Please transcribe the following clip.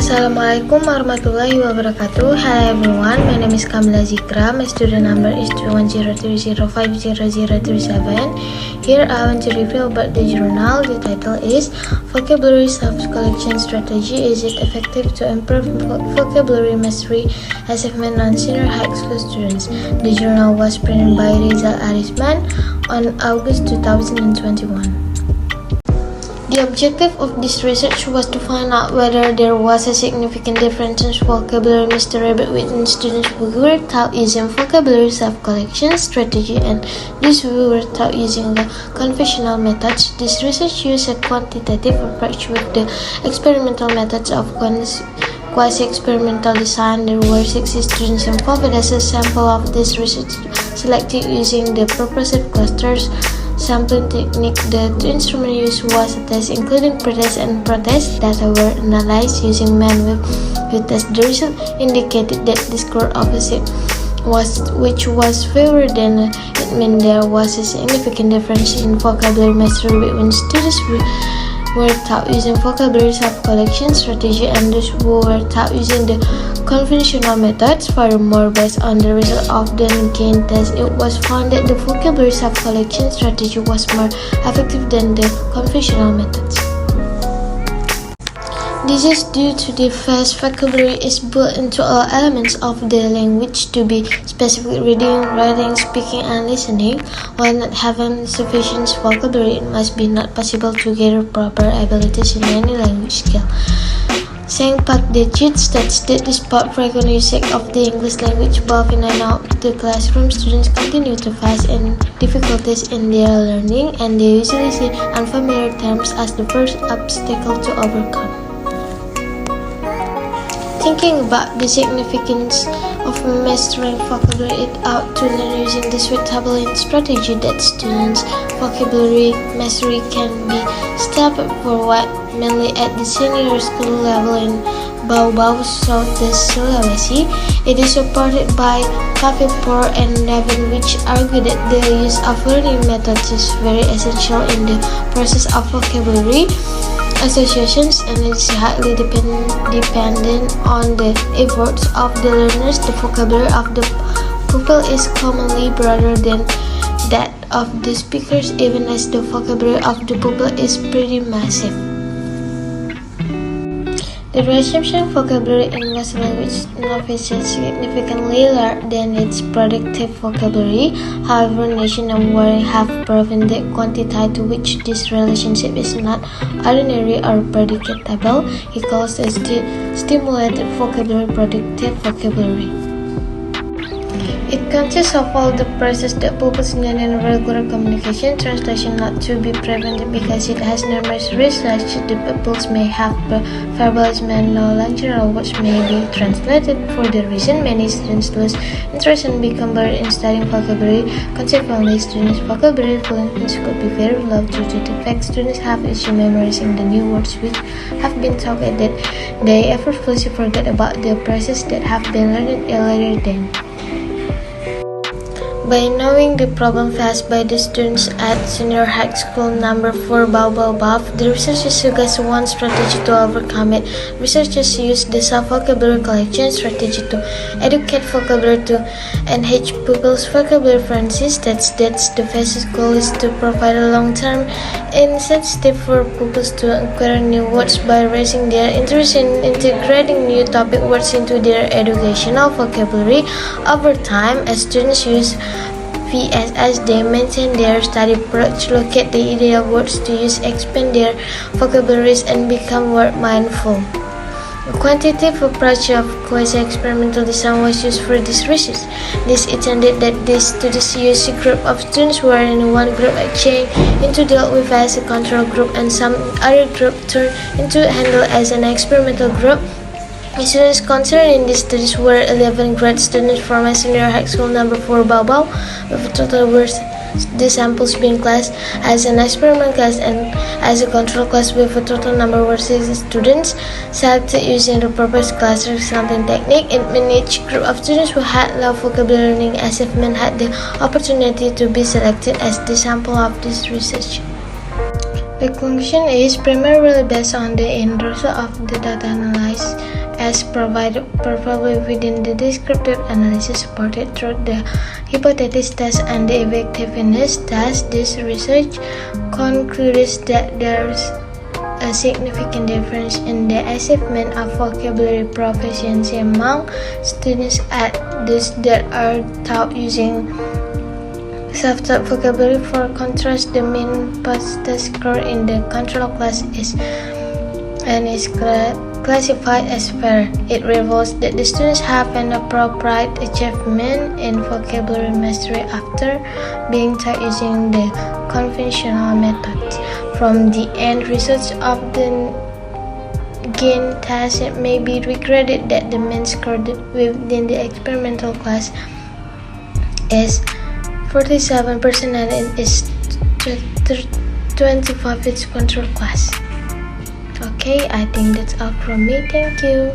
Assalamualaikum warahmatullahi wabarakatuh. Hello everyone, my name is Kamila Zikra. My student number is 21030500037. Here I want to review about the journal. The title is Vocabulary Self-Collection Strategy. Is it effective to improve vocabulary mastery achievement on senior high school students? The journal was printed by Rizal Arisman on August 2021. The objective of this research was to find out whether there was a significant difference in vocabulary mastery between students who were taught using vocabulary self-collection strategy and those who were taught using the conventional methods. This research used a quantitative approach with the experimental methods of quasi-experimental design. There were 60 students involved as a sample of this research selected using the purposive clusters sampling technique. The instrument used was a test including pretest and protest. Data were analyzed using manual test. The result indicated that the score opposite which was favored, then it meant there was a significant difference in vocabulary mastery between students who were taught using vocabulary self-collection strategy and those who were taught using the conventional methods. Furthermore, based on the result of the GAIN test, it was found that the vocabulary self-collection strategy was more effective than the conventional methods. This is due to the fact vocabulary is built into all elements of the language to be specific reading, writing, speaking, and listening. While not having sufficient vocabulary, it must be not possible to gather proper abilities in any language skill. Sang Pak Dechit states that despite frequent usage of the English language both in and out of the classroom, students continue to face difficulties in their learning, and they usually see unfamiliar terms as the first obstacle to overcome. Thinking about the significance of mastering vocabulary, it ought to learn using the suitable strategy that students' vocabulary mastery can be stepped forward mainly at the senior school level in Bau-Bau, Southeast Sulawesi. It is supported by Kavipur and Nevin, which argue that the use of learning methods is very essential in the process of vocabulary associations and is highly dependent on the efforts of the learners. The vocabulary of the pupil is commonly broader than that of the speakers, even as the vocabulary of the pupil is pretty massive. The reception vocabulary in most language novices is significantly larger than its productive vocabulary. However, Nation and Waring have proven that quantity to which this relationship is not ordinary or predictable. He calls it stimulated vocabulary productive vocabulary. It consists of all the processes that pupils need in regular communication. Translation not to be prevented because it has numerous risks, such that the pupils may have verbalized knowledge or words may be translated. For the reason, many students lose interest and become bored in studying vocabulary. Consequently, students' vocabulary fluency could be very low due to the fact students have issue memorizing the new words which have been taught that they effortlessly forget about the process that have been learned earlier than. By knowing the problem faced by the students at senior high school number 4 Bau-Bau, the researchers suggested one strategy to overcome it. Researchers used the self-vocabulary collection strategy to educate vocabulary to enhance pupils' vocabulary fluency. That's the basic goal is to provide a long-term incentive for pupils to acquire new words by raising their interest in integrating new topic words into their educational vocabulary. Over time, as students use VSS, they maintain their study approach, locate the ideal words to use, expand their vocabularies, and become word mindful. A quantitative approach of quasi-experimental design was used for this research. This intended that these studies use a group of students who are in one group exchange into dealt with as a control group and some other group turned into handled as an experimental group. The students concerned in these studies were 11 grade students from a senior high school number 4 Bau-Bau, with a total worth the samples being classed as an experiment class and as a control class with a total number of 6 students selected using the purpose cluster sampling technique. It meant each group of students who had low vocabulary learning achievement had the opportunity to be selected as the sample of this research. The conclusion is primarily based on the end result of the data analysis as provided preferably within the descriptive analysis supported through the hypothesis test and the effectiveness test. This research concludes that there's a significant difference in the achievement of vocabulary proficiency among students at those that are taught using self-taught vocabulary. For contrast, the mean PASS test score in the control class is classified as fair. It reveals that the students have an appropriate achievement in vocabulary mastery after being taught using the conventional methods. From the end results of the GAIN test, it may be regretted that the mean score within the experimental class is 47% and it is 25 its control class. Okay, I think that's all from me. Thank you.